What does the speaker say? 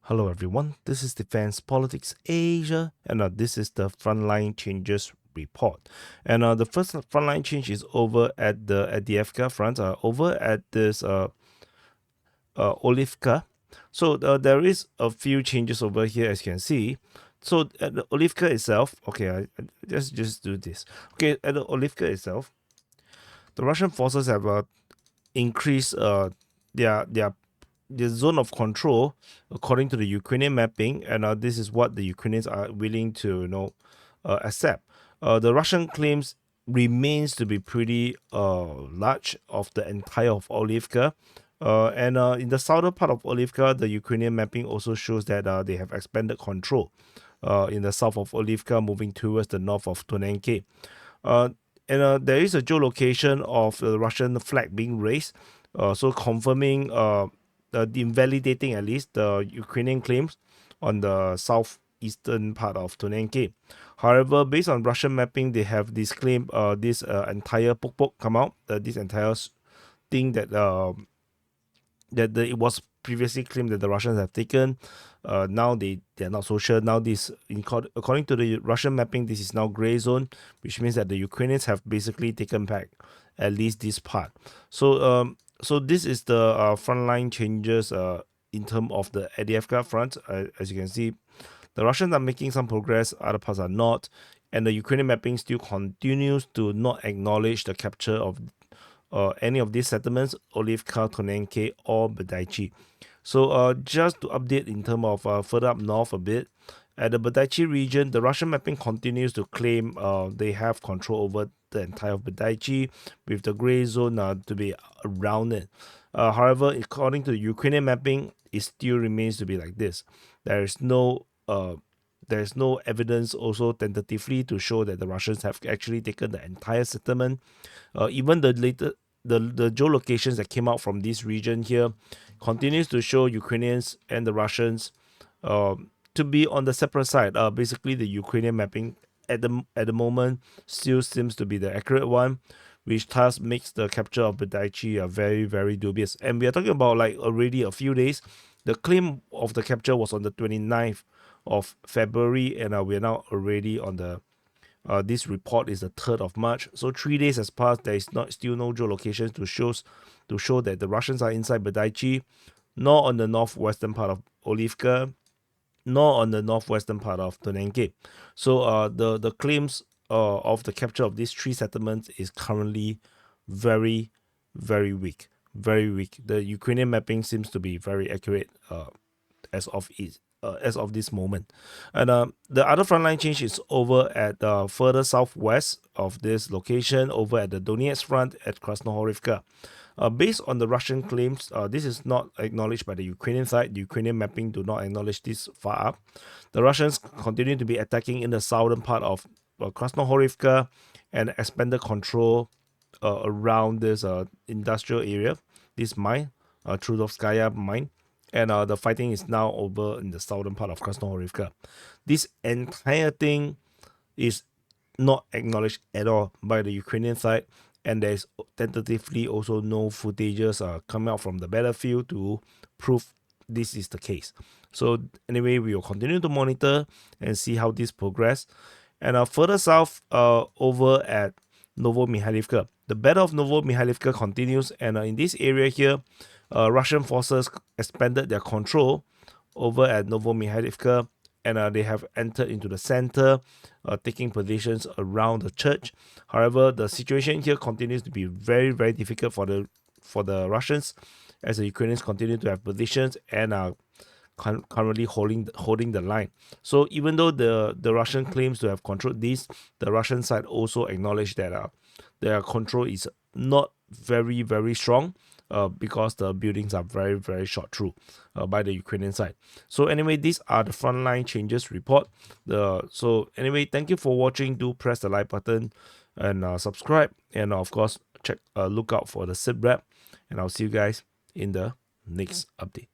Hello everyone, this is Defense Politics Asia, and this is the Frontline Changes report. And the first frontline change is over at the Avdiivka front, over at this Olivka. So there is a few changes over here, as you can see. So at the Olivka itself, okay, I just do this. Okay, at the Olivka itself, the Russian forces have increased their zone of control according to the Ukrainian mapping, and this is what the Ukrainians are willing to accept. The Russian claims remains to be pretty large of the entire of Olivka. And in the southern part of Olivka, the Ukrainian mapping also shows that they have expanded control in the south of Olivka, moving towards the north of Tonenke. And there is a geolocation of the Russian flag being raised, so confirming, invalidating at least the Ukrainian claims on the southeastern part of Tonenke. However, based on Russian mapping, they have disclaimed this entire Pokpok come out, this entire thing that it was previously claimed that the Russians have taken. Now they're not so sure. Now this, according to the Russian mapping, this is now gray zone, which means that the Ukrainians have basically taken back at least this part. So so this is the frontline changes in terms of the Avdiivka front. As you can see, the Russians are making some progress, other parts are not, and the Ukrainian mapping still continues to not acknowledge the capture of any of these settlements, Olivka, Tonenke, or Bedaichi. So just to update in terms of further up north a bit, at the Bedaichi region, the Russian mapping continues to claim they have control over the entire of Bedaichi, with the gray zone to be around it. However, according to the Ukrainian mapping, it still remains to be like this. There is no evidence also tentatively to show that the Russians have actually taken the entire settlement. Even the geolocations that came out from this region here continues to show Ukrainians and the Russians to be on the separate side. Basically, the Ukrainian mapping at the moment still seems to be the accurate one, which thus makes the capture of Bedaichi very, very dubious. And we are talking about like already a few days. The claim of the capture was on the 29th of February, and we are now already on the this report is the 3rd of March. So 3 days has passed. There is still no geolocations to show that the Russians are inside Bedaichi, nor on the northwestern part of Olivka, nor on the northwestern part of Tonenke. So the claims of the capture of these three settlements is currently very, very weak. Very weak. The Ukrainian mapping seems to be very accurate as of this moment. And the other frontline change is over at further southwest of this location, over at the Donetsk front at Krasnohorivka. Based on the Russian claims, this is not acknowledged by the Ukrainian side. The Ukrainian mapping do not acknowledge this far up. The Russians continue to be attacking in the southern part of Krasnohorivka and expanded control around this industrial area, this mine, Trudovskaya mine. And the fighting is now over in the southern part of Krasnohorivka. This entire thing is not acknowledged at all by the Ukrainian side, and there's tentatively also no footages coming out from the battlefield to prove this is the case. So anyway, we will continue to monitor and see how this progress. And further south, over at Novomykhailivka, the battle of Novomykhailivka continues, and in this area here, Russian forces expanded their control over at Novomykhailivka, and they have entered into the center, taking positions around the church. However, the situation here continues to be very, very difficult for the Russians, as the Ukrainians continue to have positions and are currently holding the line. So even though the Russian claims to have controlled this, the Russian side also acknowledged that their control is not very, very strong. Because the buildings are very, very shot through by the Ukrainian side. So anyway, these are the frontline changes report. So anyway, thank you for watching. Do press the like button and subscribe, and of course look out for the SITREP, and I'll see you guys in the next update.